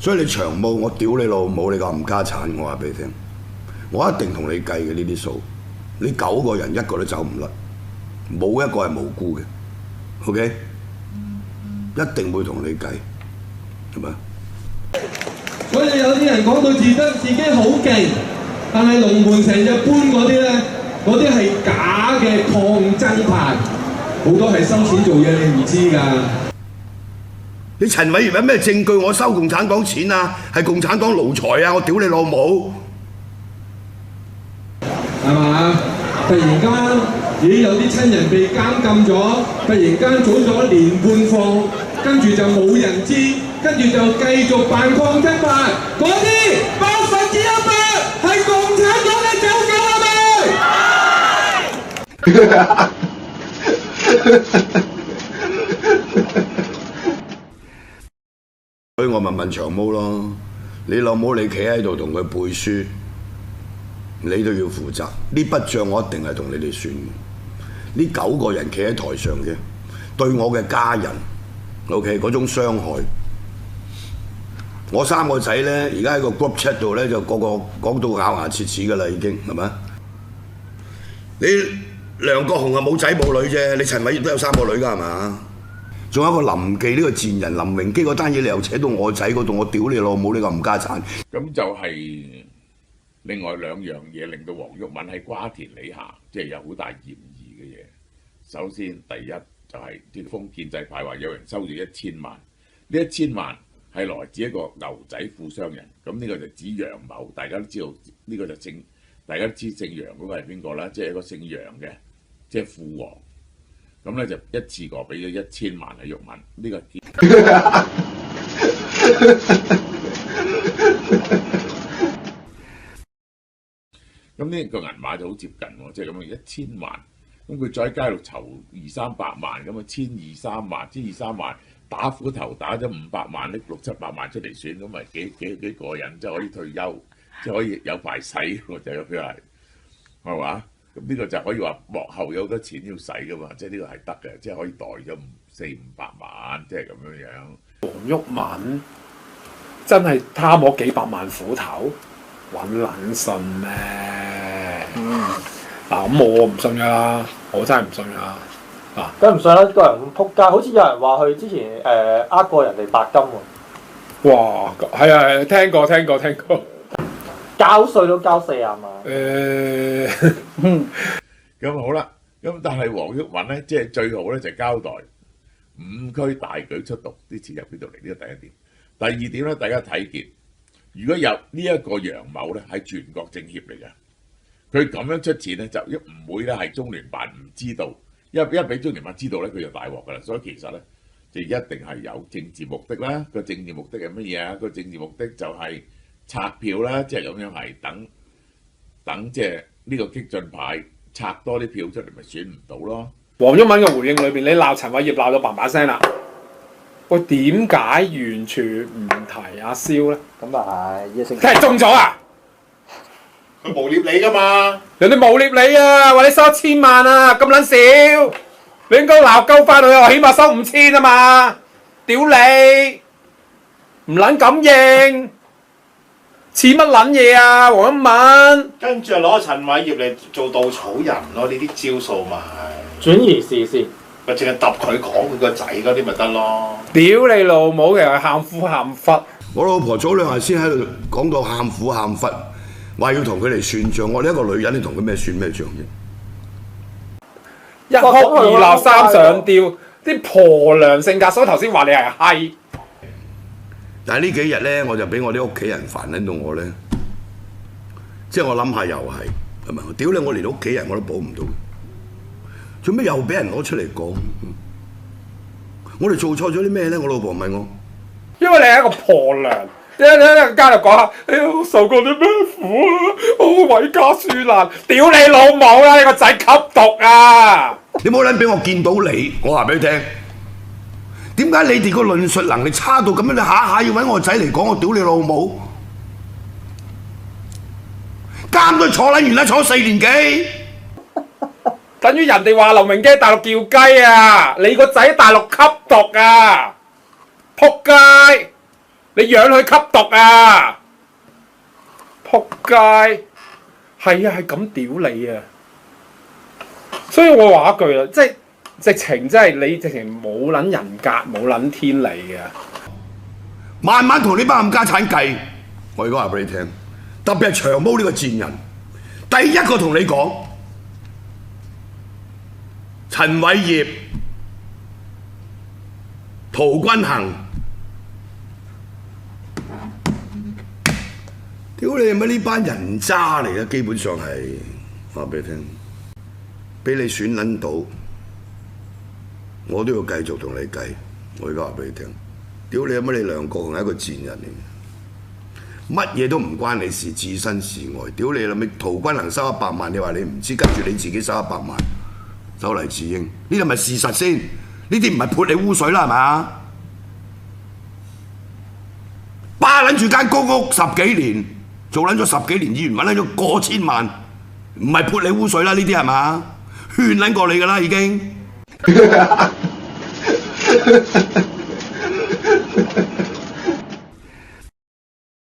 所以你長毛，我屌你老母，你個冚家產！我話俾你聽，我一定同你計嘅呢啲數。你9個人1個都走唔甩，冇一個係無辜嘅。OK， 一定會同你計，係咪？所以有啲人講到自得自己好勁，但係龍門成日搬嗰啲咧，嗰啲係假嘅抗爭派，好多係收錢做嘢，你唔知㗎。你陳偉業有咩證據我收共產黨錢啊？係共產黨奴才啊！我屌你老母！係嘛？突然間，咦有啲親人被監禁咗，突然間早咗1年半放，跟住就冇人知，跟住就繼續辦抗爭派，嗰啲100%係共產黨嘅走狗係咪？所以我問長毛咯，你老母你企喺度同佢背書，你都要負責。呢筆帳我一定係同你哋算嘅。呢9個人企喺台上嘅，對我嘅家人 ，OK 嗰種傷害。我3個仔咧，而家喺個 group chat 度咧，就個個講到咬牙切齒㗎啦，已經係咪？你梁國雄啊冇仔冇女啫，你陳偉業都有3個女㗎係嘛？仲有一個林記呢個賤人林榮基嗰單嘢，你又扯到我仔嗰度，我屌你老母呢個冚家產！咁就係另外2樣嘢令到黃毓民喺瓜田李下，即係有好大嫌疑嘅嘢。首先第一就係啲封建制派話有人收咗1000萬，呢1000萬係來自一個牛仔富商人，咁呢個就指楊某，大家都知道呢個就大家都知姓楊嗰個係邊個啦，即係一個姓楊嘅，即係富王。咁咧就一次過俾咗1000萬喺毓民，呢個咁呢個銀碼就好接近喎，即係咁樣1000萬，咁佢再喺街度籌200-300萬，咁啊1200-3萬，1200-3萬打斧頭打咗500萬，拎600-700萬出嚟選，咁咪幾個人即係可以退休，即係可以有排使喎，就係佢係嘛？咁呢個就可以話幕後有好多錢要使噶嘛，即係呢個係得嘅，即係可以袋咗400-500萬，即係咁樣樣。黃毓民真係貪我幾百萬斧頭，揾撚信咩？嗱咁我唔信㗎啦，我真係唔信㗎啦。梗唔信啦！個人咁撲街，好似有人話佢之前呃過人哋白金喎。哇，係啊，聽過。交稅都交40萬。咁好啦，咁但係黃毓民咧，即係最好咧就交代5區大舉出動啲錢入邊度嚟，呢個第一點。第二點咧，大家睇見，如果有呢一個楊某咧係全國政協嚟嘅，佢咁樣出錢咧就唔會咧係中聯辦唔知道，因為俾中聯辦知道咧佢就大鑊㗎啦。所以其實咧就一定係有政治目的啦。個政治目的係乜嘢啊？個政治目的就係拆票啦，即係咁樣係等即係呢個激進派拆多啲票出嚟，咪選唔到咯。黃毓民嘅回應裏邊，你鬧陳偉業鬧到嘭嘭聲啦。喂，點解完全唔提阿蕭咧？咁啊係，梗係中咗啊！佢誣蔑你㗎嘛？人哋誣蔑你啊，話你收1000萬啊，咁撚少，你應該鬧鳩翻佢啊，起碼收5000啊嘛！屌你，唔撚敢認，似乜撚嘢啊？黃毓民跟住攞陳偉業嚟做稻草人咯，呢啲招數咪轉移視線，咪淨係揼佢講佢個仔嗰啲咪得咯？屌你老母，其實喊苦喊忽。我老婆早2日先喺度講到喊苦喊忽，話要同佢哋算賬。我哋一個女人，你同佢咩算咩賬啫？一哭二鬧三上吊，啲婆娘性格，所以頭先話你係閪。但係呢幾日咧，我就俾我啲屋企人煩緊到我咧，即係我諗下又係咪？屌你！我連屋企人我都保唔到，做咩又俾人攞出嚟講？我哋做錯咗啲咩咧？我老婆問我，因為你係一個婆娘，你喺街度講下，哎呀，我受過啲咩苦啊？我毀家輸難，屌你老母啦！你個仔吸毒啊！你冇撚俾我見到你，我話俾你聽。點解你哋個論述能力差到咁樣？你下下要揾我仔嚟講，我屌你老母！監都坐撚完啦，坐4年幾。等於人哋話劉明基喺大陸叫雞啊！你個仔喺大陸吸毒啊！仆街！你養佢吸毒啊！仆街，係啊，係咁屌你啊！所以我話一句啦，即係直情真係你直情冇撚人格，冇撚天理嘅。慢慢同呢班冚家產計，我而家話俾你聽，特別係長毛呢個賤人，第一個同你講，陳偉業、陶君行，屌你乜呢班人渣嚟嘅，基本上係話俾你聽，俾你選撚到，我都要繼續同你計。我而家話俾你聽。屌你乜你梁國雄係一個賤人嚟嘅，乜嘢都唔關你事，置身事外。屌你啦咪陶君行收100萬，你話你唔知，跟住你自己收100萬，收黎智英，呢啲咪事實先？呢啲唔係潑你污水啦係嘛？霸撚住間公屋10幾年，做撚咗10幾年議員，揾撚咗過千萬，唔係潑你污水啦？呢啲係嘛？勸撚過你㗎啦已經。